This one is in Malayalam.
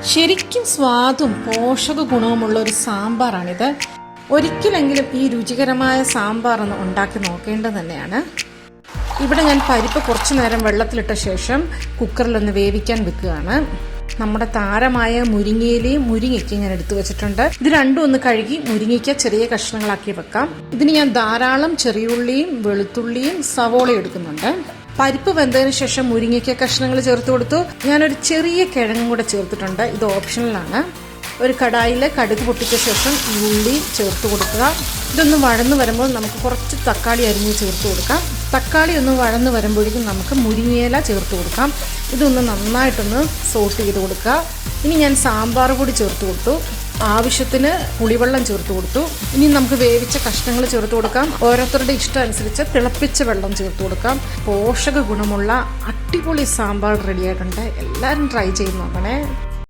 ശരിക്കും സ്വാദും പോഷക ഗുണവുമുള്ള ഒരു സാമ്പാറാണിത്. ഒരിക്കലെങ്കിലും ഈ രുചികരമായ സാമ്പാർ ഒന്ന് ഉണ്ടാക്കി നോക്കേണ്ടത് തന്നെയാണ്. ഇവിടെ ഞാൻ പരിപ്പ് കുറച്ചു നേരം വെള്ളത്തിലിട്ട ശേഷം കുക്കറിലൊന്ന് വേവിക്കാൻ വെക്കുകയാണ്. നമ്മുടെ താരമായ മുരിങ്ങയിലയും മുരിങ്ങയ്ക്കും ഞാൻ എടുത്തു വെച്ചിട്ടുണ്ട്. ഇത് രണ്ടും ഒന്ന് കഴുകി മുരിങ്ങയ്ക്ക ചെറിയ കഷ്ണങ്ങളാക്കി വെക്കാം. ഇതിന് ഞാൻ ധാരാളം ചെറിയുള്ളിയും വെളുത്തുള്ളിയും സവോളയും എടുക്കുന്നുണ്ട്. പരിപ്പ് വെന്തതിന് ശേഷം മുരിങ്ങയ്ക്ക കഷ്ണങ്ങൾ ചേർത്ത് കൊടുത്തു. ഞാനൊരു ചെറിയ കിഴങ്ങും കൂടെ ചേർത്തിട്ടുണ്ട്. ഇത് ഓപ്ഷണലാണ്. ഒരു കടായിൽ കടുക് പൊട്ടിച്ച ശേഷം ഈ ഉള്ളി ചേർത്ത് കൊടുക്കുക. ഇതൊന്ന് വഴന്ന് വരുമ്പോൾ നമുക്ക് കുറച്ച് തക്കാളി അരിഞ്ഞ് ചേർത്ത് കൊടുക്കാം. തക്കാളി ഒന്ന് വഴന്ന് വരുമ്പോഴേക്കും നമുക്ക് മുരിങ്ങയില ചേർത്ത് കൊടുക്കാം. ഇതൊന്ന് നന്നായിട്ടൊന്ന് സോട്ട് ചെയ്ത് കൊടുക്കുക. ഇനി ഞാൻ സാമ്പാർ പൊടി ചേർത്ത് കൊടുത്തു. ആവശ്യത്തിന് പുളിവെള്ളം ചേർത്ത് കൊടുത്തു. ഇനി നമുക്ക് വേവിച്ച കഷ്ണങ്ങൾ ചേർത്ത് കൊടുക്കാം. ഓരോരുത്തരുടെ ഇഷ്ടം അനുസരിച്ച് തിളപ്പിച്ച വെള്ളം ചേർത്ത് കൊടുക്കാം. പോഷക ഗുണമുള്ള അടിപൊളി സാമ്പാർ റെഡിയായിട്ടുണ്ട്. എല്ലാവരും ട്രൈ ചെയ്ത് നോക്കണേ.